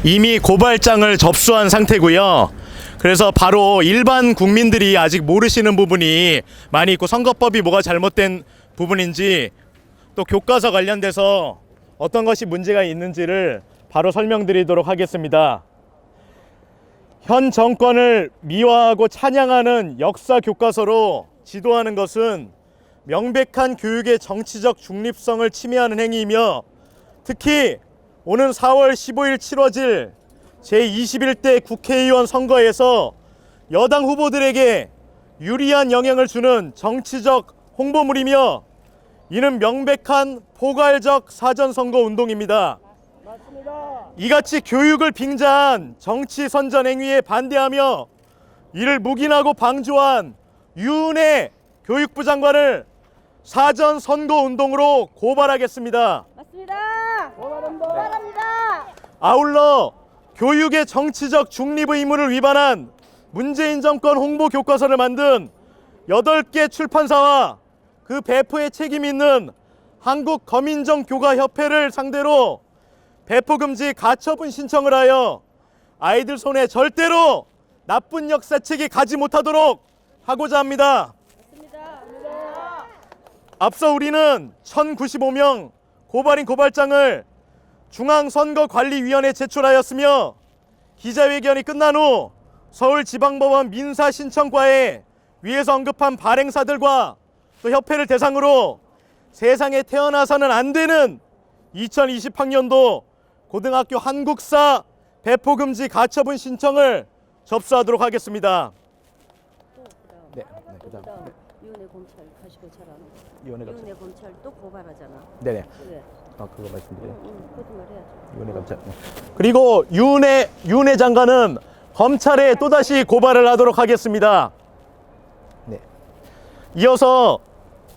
이미 고발장을 접수한 상태고요. 그래서 바로 일반 국민들이 아직 모르시는 부분이 많이 있고 선거법이 뭐가 잘못된 부분인지 또 교과서 관련돼서 어떤 것이 문제가 있는지를 바로 설명드리도록 하겠습니다. 현 정권을 미화하고 찬양하는 역사 교과서로 지도하는 것은 명백한 교육의 정치적 중립성을 침해하는 행위이며 특히 오는 4월 15일 치러질 제21대 국회의원 선거에서 여당 후보들에게 유리한 영향을 주는 정치적 홍보물이며 이는 명백한 포괄적 사전선거 운동입니다. 맞습니다. 이같이 교육을 빙자한 정치 선전 행위에 반대하며 이를 묵인하고 방조한 유은혜 교육부 장관을 사전선거 운동으로 고발하겠습니다. 맞습니다. 고발합니다. 아울러 교육의 정치적 중립의 의무를 위반한 문재인 정권 홍보 교과서를 만든 8개 출판사와 그 배포에 책임 있는 한국거민정교과협회를 상대로 배포금지 가처분 신청을 하여 아이들 손에 절대로 나쁜 역사책이 가지 못하도록 하고자 합니다. 앞서 우리는 1095명 고발인 고발장을 중앙선거관리위원회에 제출하였으며 기자회견이 끝난 후 서울지방법원 민사신청과에 위에서 언급한 발행사들과 또 협회를 대상으로 세상에 태어나서는 안 되는 2020학년도 고등학교 한국사 배포금지 가처분 신청을 접수하도록 하겠습니다. 네, 그다음 유은혜 검찰 가시고 잘하는 거. 유은혜 검찰 또 고발하잖아. 네네. 네. 그거 말씀드려요. 그것도 말해야죠. 유은혜 검찰. 그리고 유은혜 장관은 검찰에 또다시 고발을 하도록 하겠습니다. 네. 이어서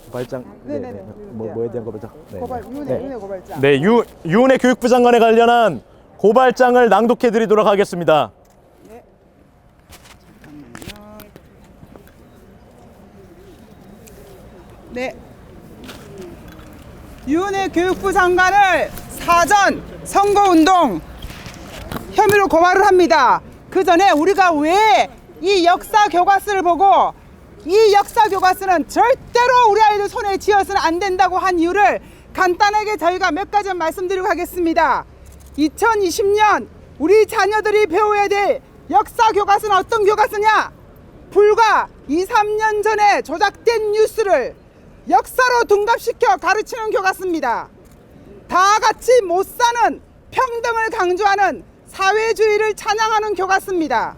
고발장. 네네네. 뭐에 대한 고발장? 유은혜 고발장. 네, 유은혜 교육부 장관에 관련한 고발장을 낭독해드리도록 하겠습니다. 네. 잠깐만요. 네. 유은혜 교육부 장관을 사전 선거운동 혐의로 고발을 합니다. 그 전에 우리가 왜 이 역사 교과서를 보고 이 역사 교과서는 절대로 우리 아이들 손에 쥐어서는 안 된다고 한 이유를 간단하게 저희가 몇 가지 말씀드리고 가겠습니다. 2020년 우리 자녀들이 배워야 될 역사 교과서는 어떤 교과서냐? 불과 2, 3년 전에 조작된 뉴스를 역사로 둔갑시켜 가르치는 교과서입니다. 다 같이 못 사는 평등을 강조하는 사회주의를 찬양하는 교과서입니다.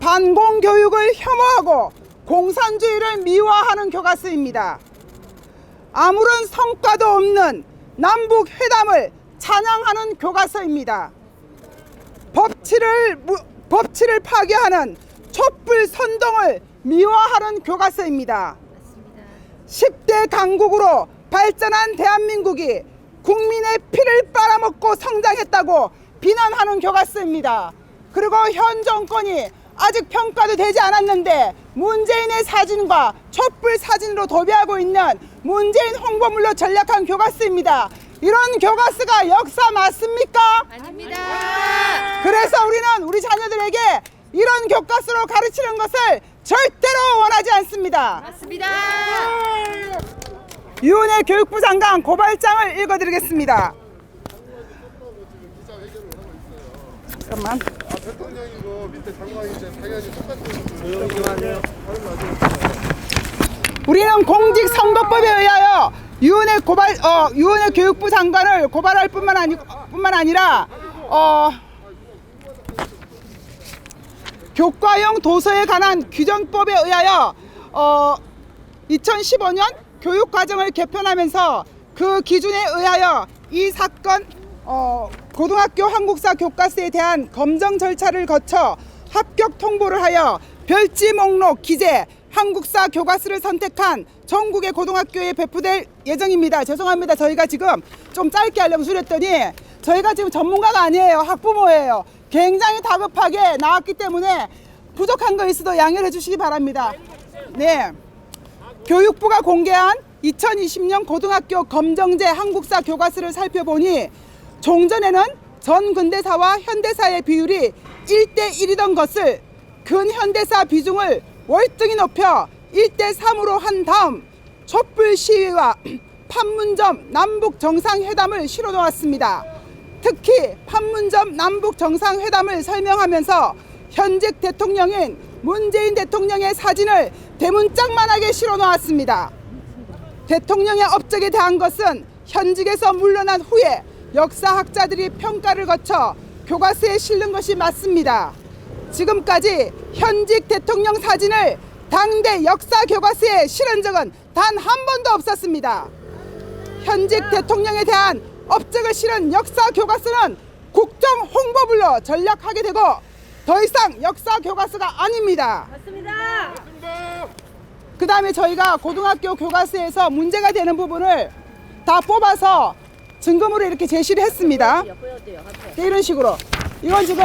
반공교육을 혐오하고 공산주의를 미화하는 교과서입니다. 아무런 성과도 없는 남북회담을 찬양하는 교과서입니다. 법치를 파괴하는 촛불 선동을 미화하는 교과서입니다. 10대 강국으로 발전한 대한민국이 국민의 피를 빨아먹고 성장했다고 비난하는 교과서입니다. 그리고 현 정권이 아직 평가도 되지 않았는데 문재인의 사진과 촛불 사진으로 도배하고 있는 문재인 홍보물로 전략한 교과서입니다. 이런 교과서가 역사 맞습니까? 아닙니다. 그래서 우리는 우리 자녀들에게 이런 교과서로 가르치는 것을 절대로 원하지 않습니다. 맞습니다. 유은혜 교육부 장관 고발장을 읽어드리겠습니다. 잠깐만. 대통령이고 밑에 장관이 당연히 똑같은 우리는 공직선거법에 의하여 유은혜 교육부 장관을 고발할 뿐만 아니라 교과용 도서에 관한 규정법에 의하여 2015년 교육과정을 개편하면서 그 기준에 의하여 이 사건 고등학교 한국사 교과서에 대한 검정 절차를 거쳐 합격 통보를 하여 별지 목록 기재 한국사 교과서를 선택한 전국의 고등학교에 배포될 예정입니다. 죄송합니다. 저희가 지금 좀 짧게 하려고 줄였더니 저희가 지금 전문가가 아니에요. 학부모예요. 굉장히 다급하게 나왔기 때문에 부족한 거 있어도 양해를 해주시기 바랍니다. 네, 교육부가 공개한 2020년 고등학교 검정제 한국사 교과서를 살펴보니 종전에는 전 근대사와 현대사의 비율이 1대1이던 것을 근현대사 비중을 월등히 높여 1대3으로 한 다음 촛불 시위와 판문점 남북 정상회담을 실어놓았습니다. 특히 판문점 남북 정상회담을 설명하면서 현직 대통령인 문재인 대통령의 사진을 대문짝만하게 실어놓았습니다. 대통령의 업적에 대한 것은 현직에서 물러난 후에 역사학자들이 평가를 거쳐 교과서에 실는 것이 맞습니다. 지금까지 현직 대통령 사진을 당대 역사 교과서에 실은 적은 단 한 번도 없었습니다. 현직 대통령에 대한 업적을 실은 역사 교과서는 국정 홍보물로 전락하게 되고 더 이상 역사 교과서가 아닙니다. 맞습니다. 그 다음에 저희가 고등학교 교과서에서 문제가 되는 부분을 다 뽑아서 증거물로 이렇게 제시를 했습니다. 보여드려. 앞에. 네, 이런 식으로. 이건 지금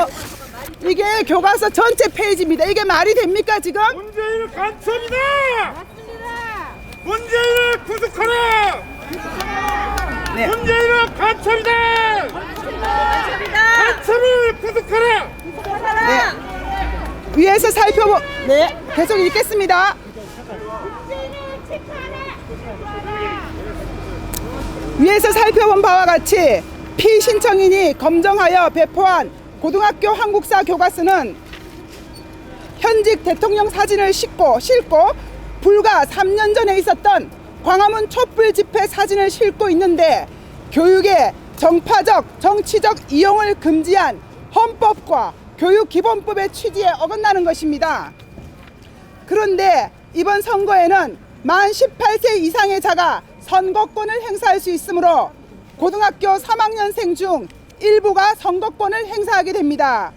이게 교과서 전체 페이지입니다. 이게 말이 됩니까 지금? 문재인을 간첩이다! 맞습니다. 문재인을 구속하라! 네. 문재인은 간첩이다! 맞습니다. 간첩을 구속하라! 네. 위에서 살펴보. 네. 계속 읽겠습니다. 위에서 살펴본 바와 같이 피신청인이 검정하여 배포한 고등학교 한국사 교과서는 현직 대통령 사진을 싣고 불과 3년 전에 있었던 광화문 촛불 집회 사진을 싣고 있는데 교육의 정파적, 정치적 이용을 금지한 헌법과 교육기본법의 취지에 어긋나는 것입니다. 그런데 이번 선거에는 만 18세 이상의 자가 선거권을 행사할 수 있으므로 고등학교 3학년생 중 일부가 선거권을 행사하게 됩니다.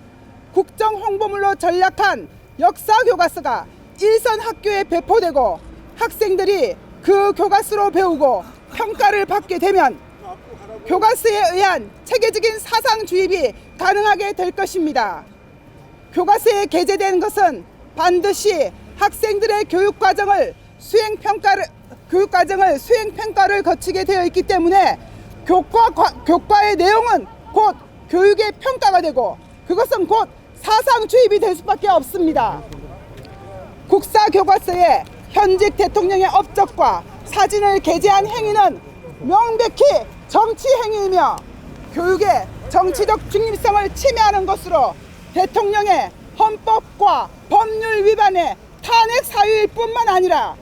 국정 홍보물로 전락한 역사 교과서가 일선 학교에 배포되고 학생들이 그 교과서로 배우고 평가를 받게 되면 교과서에 의한 체계적인 사상 주입이 가능하게 될 것입니다. 교과서에 게재된 것은 반드시 학생들의 교육과정을 수행평가를 거치게 되어 있기 때문에 교과의 내용은 곧 교육의 평가가 되고 그것은 곧 사상 주입이 될 수밖에 없습니다. 국사 교과서에 현직 대통령의 업적과 사진을 게재한 행위는 명백히 정치 행위이며 교육의 정치적 중립성을 침해하는 것으로 대통령의 헌법과 법률 위반의 탄핵 사유일 뿐만 아니라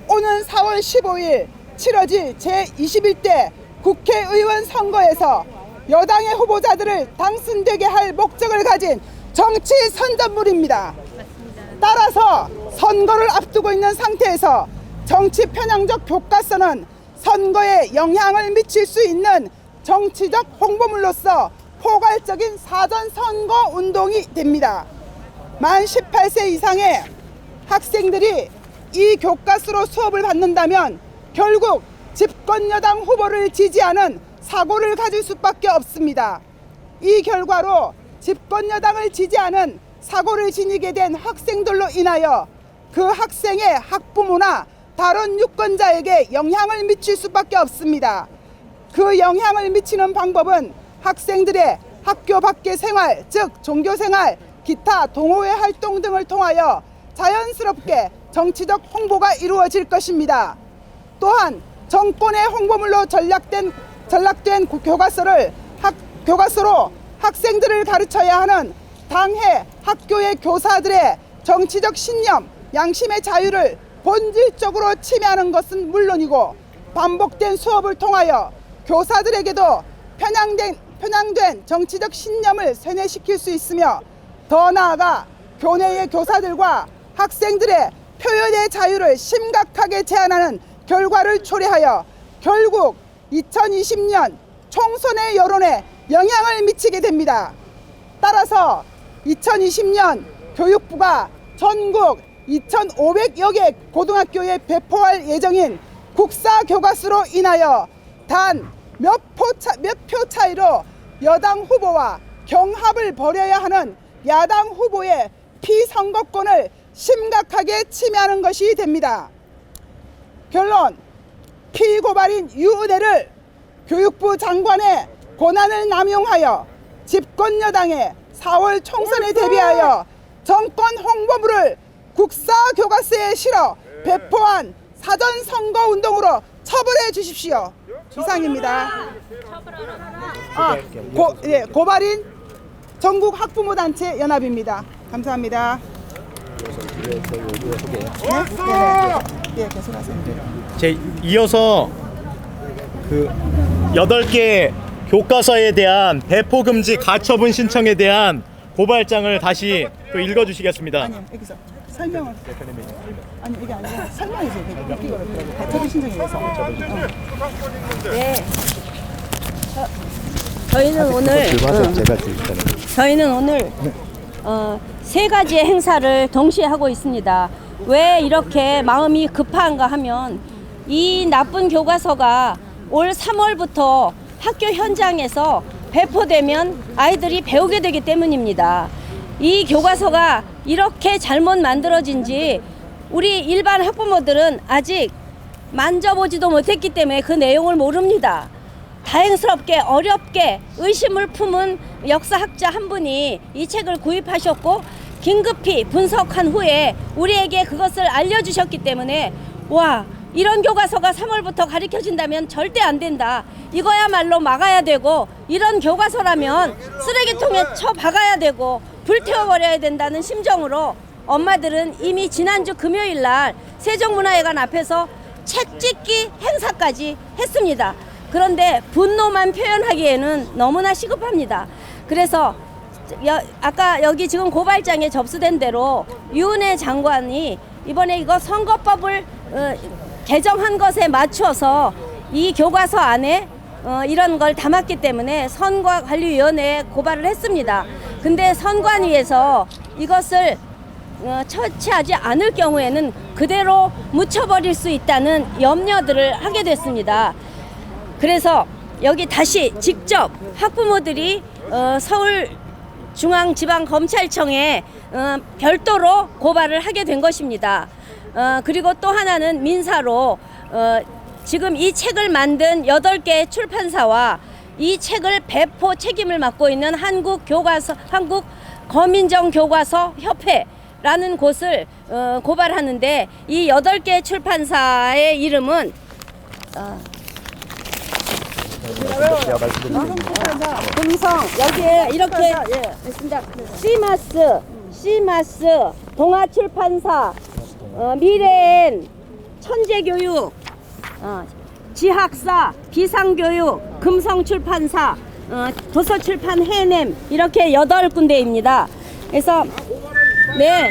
오는 4월 15일 치러질 제21대 국회의원 선거에서 여당의 후보자들을 당선되게 할 목적을 가진 정치 선전물입니다. 따라서 선거를 앞두고 있는 상태에서 정치 편향적 교과서는 선거에 영향을 미칠 수 있는 정치적 홍보물로서 포괄적인 사전 선거 운동이 됩니다. 만 18세 이상의 학생들이 이 교과서로 수업을 받는다면 결국 집권여당 후보를 지지하는 사고를 가질 수밖에 없습니다. 이 결과로 집권여당을 지지하는 사고를 지니게 된 학생들로 인하여 그 학생의 학부모나 다른 유권자에게 영향을 미칠 수밖에 없습니다. 그 영향을 미치는 방법은 학생들의 학교 밖의 생활, 즉 종교생활, 기타 동호회 활동 등을 통하여 자연스럽게 정치적 홍보가 이루어질 것입니다. 또한 정권의 홍보물로 전락된 교과서로 학생들을 가르쳐야 하는 당해 학교의 교사들의 정치적 신념, 양심의 자유를 본질적으로 침해하는 것은 물론이고 반복된 수업을 통하여 교사들에게도 편향된 정치적 신념을 세뇌시킬 수 있으며 더 나아가 교내의 교사들과 학생들의 표현의 자유를 심각하게 제한하는 결과를 초래하여 결국 2020년 총선의 여론에 영향을 미치게 됩니다. 따라서 2020년 교육부가 전국 2,500여 개 고등학교에 배포할 예정인 국사 교과서로 인하여 단 몇 표 차이로 여당 후보와 경합을 벌여야 하는 야당 후보의 피선거권을 심각하게 침해하는 것이 됩니다. 결론, 피고발인 유은혜를 교육부 장관의 권한을 남용하여 집권 여당의 4월 총선에 대비하여 정권 홍보물을 국사 교과서에 실어 배포한 사전 선거 운동으로 처벌해 주십시오. 이상입니다. 고발인 전국 학부모 단체 연합입니다. 감사합니다. 네, 계속하세요. 이어서 그 8개 교과서에 대한 배포 금지 가처분 신청에 대한 고발장을 다시 또 읽어주시겠습니다. 아니요, 여기서 설명을. 아니 이게 아니라 설명해서 이게 가처분 신청에 대해서. 네. 저희는 오늘 세 가지의 행사를 동시에 하고 있습니다. 왜 이렇게 마음이 급한가 하면 이 나쁜 교과서가 올 3월부터 학교 현장에서 배포되면 아이들이 배우게 되기 때문입니다. 이 교과서가 이렇게 잘못 만들어진지 우리 일반 학부모들은 아직 만져보지도 못했기 때문에 그 내용을 모릅니다. 다행스럽게 어렵게 의심을 품은 역사학자 한 분이 이 책을 구입하셨고 긴급히 분석한 후에 우리에게 그것을 알려주셨기 때문에 와, 이런 교과서가 3월부터 가르쳐진다면 절대 안 된다. 이거야말로 막아야 되고 이런 교과서라면 쓰레기통에 쳐박아야 되고 불태워버려야 된다는 심정으로 엄마들은 이미 지난주 금요일 날 세종문화회관 앞에서 책 찍기 행사까지 했습니다. 그런데 분노만 표현하기에는 너무나 시급합니다. 그래서 아까 여기 지금 고발장에 접수된 대로 유은혜 장관이 이번에 이거 선거법을 개정한 것에 맞춰서 이 교과서 안에 이런 걸 담았기 때문에 선거관리위원회에 고발을 했습니다. 근데 선관위에서 이것을 처치하지 않을 경우에는 그대로 묻혀버릴 수 있다는 염려들을 하게 됐습니다. 그래서 여기 다시 직접 학부모들이 서울중앙지방검찰청에 별도로 고발을 하게 된 것입니다. 그리고 또 하나는 민사로 지금 이 책을 만든 8개 출판사와 이 책을 배포 책임을 맡고 있는 한국거민정교과서 협회라는 곳을 고발하는데 이 8개 출판사의 이름은 금성 여기에 이렇게 있습니다. 시마스 동아출판사 미래엔 천재교육 지학사 비상교육 금성출판사 도서출판 해냄 이렇게 8군데입니다. 그래서 네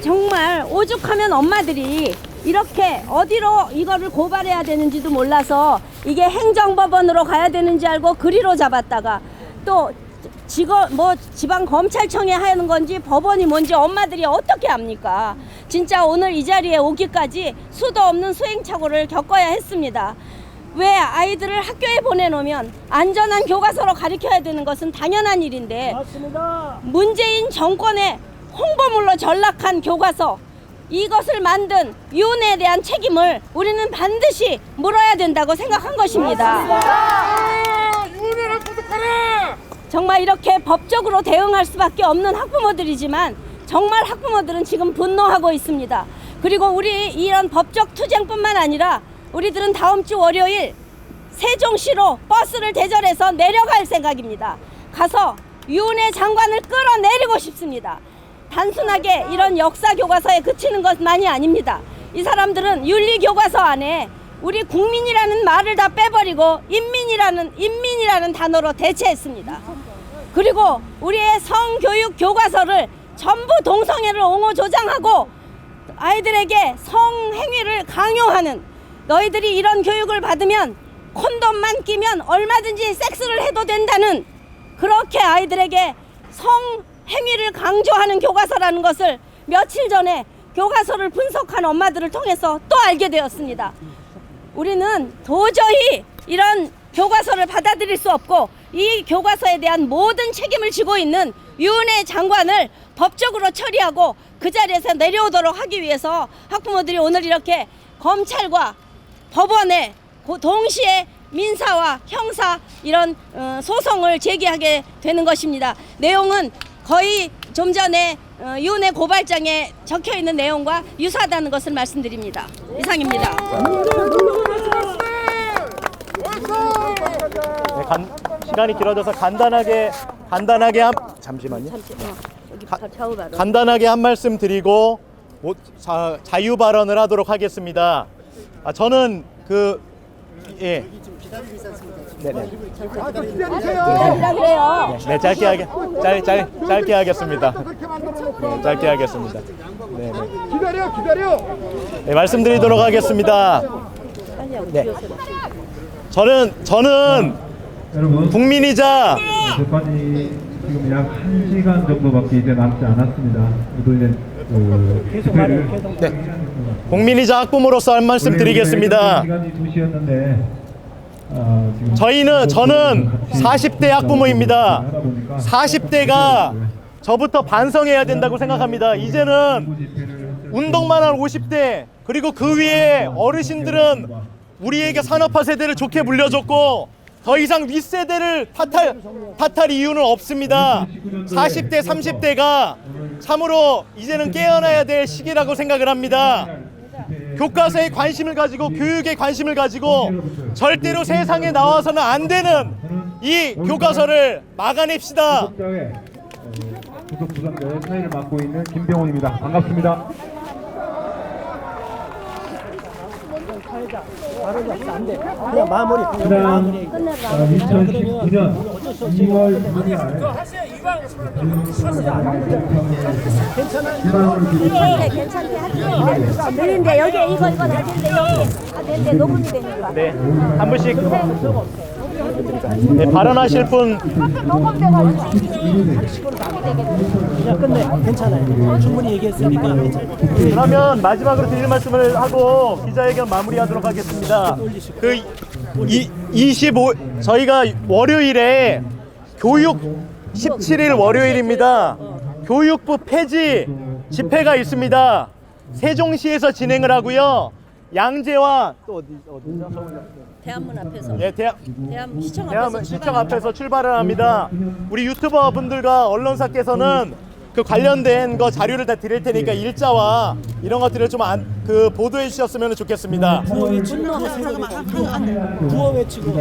정말 오죽하면 엄마들이 이렇게 어디로 이거를 고발해야 되는지도 몰라서 이게 행정법원으로 가야 되는지 알고 그리로 잡았다가 또 지방검찰청에 하는 건지 법원이 뭔지 엄마들이 어떻게 압니까? 진짜 오늘 이 자리에 오기까지 수도 없는 수행착오를 겪어야 했습니다. 왜 아이들을 학교에 보내놓으면 안전한 교과서로 가르쳐야 되는 것은 당연한 일인데 맞습니다. 문재인 정권의 홍보물로 전락한 교과서 이것을 만든 유은혜에 대한 책임을 우리는 반드시 물어야 된다고 생각한 것입니다. 유은혜를 구속하라! 정말 이렇게 법적으로 대응할 수밖에 없는 학부모들이지만 정말 학부모들은 지금 분노하고 있습니다. 그리고 우리 이런 법적 투쟁뿐만 아니라 우리들은 다음 주 월요일 세종시로 버스를 대절해서 내려갈 생각입니다. 가서 유은혜 장관을 끌어내리고 싶습니다. 단순하게 이런 역사 교과서에 그치는 것만이 아닙니다. 이 사람들은 윤리 교과서 안에 우리 국민이라는 말을 다 빼버리고 인민이라는 단어로 대체했습니다. 그리고 우리의 성교육 교과서를 전부 동성애를 옹호 조장하고 아이들에게 성행위를 강요하는 너희들이 이런 교육을 받으면 콘돔만 끼면 얼마든지 섹스를 해도 된다는 그렇게 아이들에게 성행위를 강조하는 교과서라는 것을 며칠 전에 교과서를 분석한 엄마들을 통해서 또 알게 되었습니다. 우리는 도저히 이런 교과서를 받아들일 수 없고 이 교과서에 대한 모든 책임을 지고 있는 유은혜 장관을 법적으로 처리하고 그 자리에서 내려오도록 하기 위해서 학부모들이 오늘 이렇게 검찰과 법원에 동시에 민사와 형사 이런 소송을 제기하게 되는 것입니다. 내용은 거의 좀 전에 윤회 고발장에 적혀 있는 내용과 유사하다는 것을 말씀드립니다. 이상입니다. 네, 시간이 길어져서 간단하게 잠시만요. 간단하게 한 말씀 드리고 자유 발언을 하도록 하겠습니다. 저는 예. 네네. 기다리라 그래요. 네, 짧게 하겠습니다. 네, 짧게 하겠습니다. 네, 네. 기다려. 네, 말씀드리도록 하겠습니다. 네. 저는 여러분, 국민이자 재판이 지금 약 1시간 정도밖에 이제 남지 않았습니다. 모두 이제 집회를 국민이자 학부모로서 한 말씀 드리겠습니다. 시간이 2시였는데 저는 40대 학부모입니다. 40대가 저부터 반성해야 된다고 생각합니다. 이제는 운동만 한 50대 그리고 그 위에 어르신들은 우리에게 산업화 세대를 좋게 물려줬고 더 이상 윗세대를 탓할 이유는 없습니다. 40대, 30대가 참으로 이제는 깨어나야 될 시기라고 생각을 합니다. 교과서에 관심을 가지고 교육에 관심을 가지고 절대로 세상에 나와서는 안 되는 이 교과서를 막아냅시다. 구독자의 구독 부상자의 사회를 맡고 있는 김병훈입니다. 반갑습니다. 지난 2019년 2월 2일 괜찮게 할게요. 느린데 여기 이거 낮은데 여기 되는데 녹음이 되니까. 네, 한 분씩 네, 발언하실 분. 그러면 마지막으로 드릴 말씀을 하고 기자회견 마무리하도록 하겠습니다. 저희가 월요일에 교육 17일 월요일입니다. 교육부 폐지 집회가 있습니다. 세종시에서 진행을 하고요. 양재와 또 어디죠? 대한문 앞에서. 예, 대한시청 시청 앞에서 출발을 합니다. 우리 유튜버 분들과 언론사께서는 그 관련된 거 자료를 다 드릴 테니까 일자와 이런 것들을 좀 보도해 주셨으면 좋겠습니다. 구호 외치고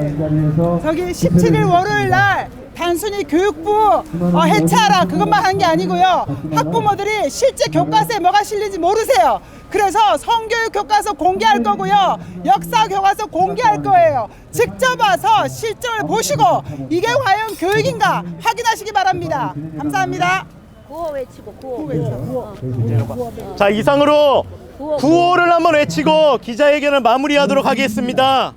저기 17일 월요일 날 단순히 교육부 해체하라 그것만 한 게 아니고요. 학부모들이 실제 교과서에 뭐가 실린지 모르세요. 그래서 성교육 교과서 공개할 거고요. 역사 교과서 공개할 거예요. 직접 와서 실정을 보시고 이게 과연 교육인가 확인하시기 바랍니다. 감사합니다. 구호 외치고 구호. 자, 이상으로 구호를 한번 외치고 기자회견을 마무리하도록 하겠습니다.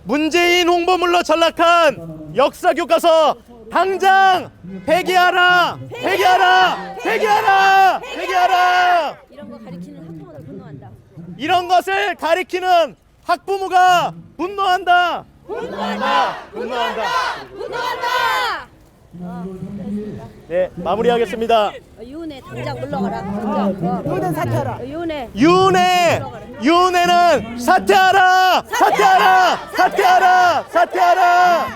문재인 홍보물로 전락한 역사 교과서 당장 폐기하라! 폐기하라! 폐기하라! 폐기하라! 이런 거 가리키는 학부모들 분노한다. 이런 것을 가리키는 학부모가 분노한다! 분노한다! 분노한다! 네, 마무리하겠습니다. 윤회 당장 물러가라. 당장. 모든 사퇴하라. 윤회는 사퇴하라! 사퇴하라! 사퇴하라! 사퇴하라!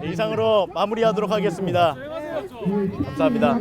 네, 이상으로 마무리하도록 하겠습니다. 감사합니다.